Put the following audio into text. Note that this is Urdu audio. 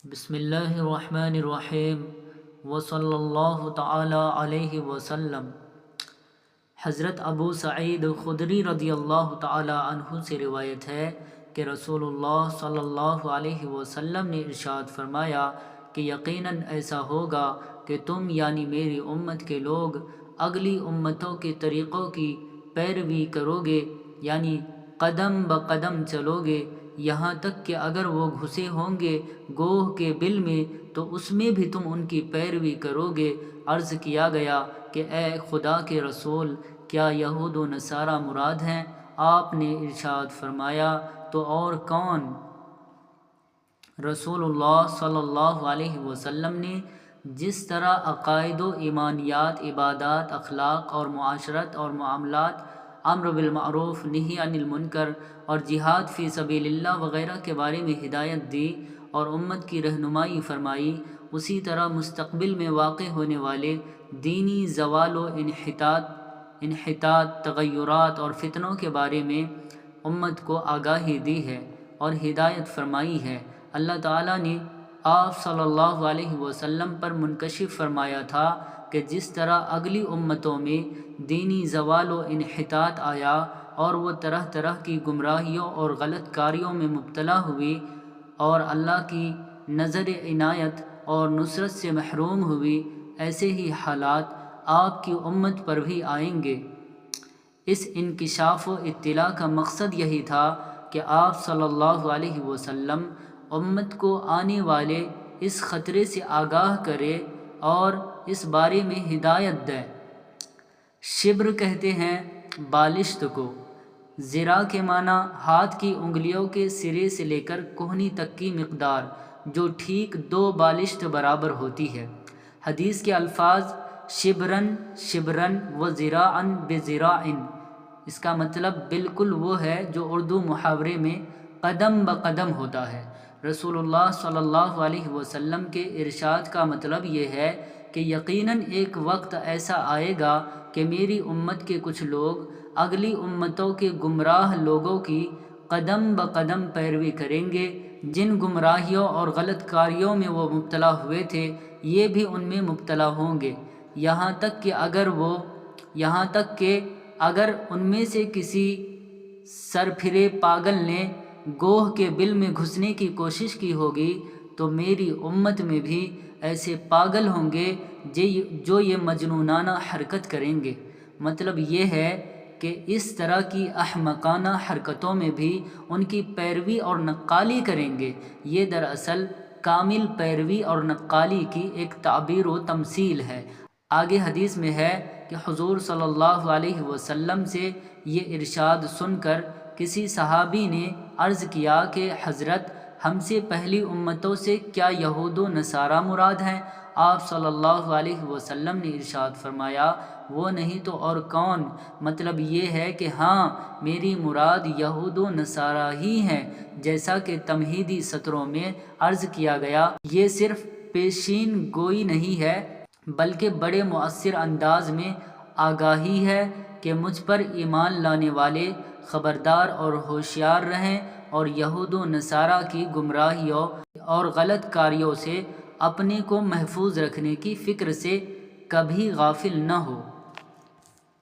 بسم اللہ الرحمن الرحیم وصلی اللہ تعالی علیہ وسلم۔ حضرت ابو سعید خدری رضی اللہ تعالی عنہ سے روایت ہے کہ رسول اللہ صلی اللہ علیہ وسلم نے ارشاد فرمایا کہ یقیناً ایسا ہوگا کہ تم یعنی میری امت کے لوگ اگلی امتوں کے طریقوں کی پیروی کرو گے، یعنی قدم بقدم چلو گے، یہاں تک کہ اگر وہ گھسے ہوں گے گوہ کے بل میں تو اس میں بھی تم ان کی پیروی کرو گے۔ عرض کیا گیا کہ اے خدا کے رسول، کیا یہود و نصارہ مراد ہیں؟ آپ نے ارشاد فرمایا تو اور کون؟ رسول اللہ صلی اللہ علیہ وسلم نے جس طرح عقائد و ایمانیات، عبادات، اخلاق اور معاشرت اور معاملات، امر بالمعروف نہی عن المنکر اور جہاد فی سبیل اللہ وغیرہ کے بارے میں ہدایت دی اور امت کی رہنمائی فرمائی، اسی طرح مستقبل میں واقع ہونے والے دینی زوال و انحطاط، تغیرات اور فتنوں کے بارے میں امت کو آگاہی دی ہے اور ہدایت فرمائی ہے۔ اللہ تعالیٰ نے آپ صلی اللہ علیہ وسلم پر منکشف فرمایا تھا کہ جس طرح اگلی امتوں میں دینی زوال و انحطاط آیا اور وہ طرح طرح کی گمراہیوں اور غلط کاریوں میں مبتلا ہوئی اور اللہ کی نظر عنایت اور نصرت سے محروم ہوئی، ایسے ہی حالات آپ کی امت پر بھی آئیں گے۔ اس انکشاف و اطلاع کا مقصد یہی تھا کہ آپ صلی اللہ علیہ وسلم امت کو آنے والے اس خطرے سے آگاہ کرے اور اس بارے میں ہدایت دے۔ شبر کہتے ہیں بالشت کو، ذراع کے معنی ہاتھ کی انگلیوں کے سرے سے لے کر کہنی تک کی مقدار، جو ٹھیک 2 بالشت برابر ہوتی ہے۔ حدیث کے الفاظ شبرن شبرن و ذراعن بذراعن، اس کا مطلب بالکل وہ ہے جو اردو محاورے میں قدم بقدم ہوتا ہے۔ رسول اللہ صلی اللہ علیہ وسلم کے ارشاد کا مطلب یہ ہے کہ یقیناً ایک وقت ایسا آئے گا کہ میری امت کے کچھ لوگ اگلی امتوں کے گمراہ لوگوں کی قدم بقدم پیروی کریں گے، جن گمراہیوں اور غلط کاریوں میں وہ مبتلا ہوئے تھے یہ بھی ان میں مبتلا ہوں گے، یہاں تک کہ اگر ان میں سے کسی سرپھرے پاگل نے گوہ کے بل میں گھسنے کی کوشش کی ہوگی تو میری امت میں بھی ایسے پاگل ہوں گے جو یہ مجنونانہ حرکت کریں گے۔ مطلب یہ ہے کہ اس طرح کی احمقانہ حرکتوں میں بھی ان کی پیروی اور نقالی کریں گے۔ یہ دراصل کامل پیروی اور نقالی کی ایک تعبیر و تمثیل ہے۔ آگے حدیث میں ہے کہ حضور صلی اللہ علیہ وسلم سے یہ ارشاد سن کر کسی صحابی نے عرض کیا کہ حضرت، ہم سے پہلی امتوں سے کیا یہود و نصارہ مراد ہیں؟ آپ صلی اللہ علیہ وسلم نے ارشاد فرمایا وہ نہیں تو اور کون؟ مطلب یہ ہے کہ ہاں، میری مراد یہود و نصارہ ہی ہیں، جیسا کہ تمہیدی سطروں میں عرض کیا گیا۔ یہ صرف پیشین گوئی نہیں ہے بلکہ بڑے مؤثر انداز میں آگاہی ہے کہ مجھ پر ایمان لانے والے خبردار اور ہوشیار رہیں اور یہود و نصارہ کی گمراہیوں اور غلط کاریوں سے اپنے کو محفوظ رکھنے کی فکر سے کبھی غافل نہ ہو۔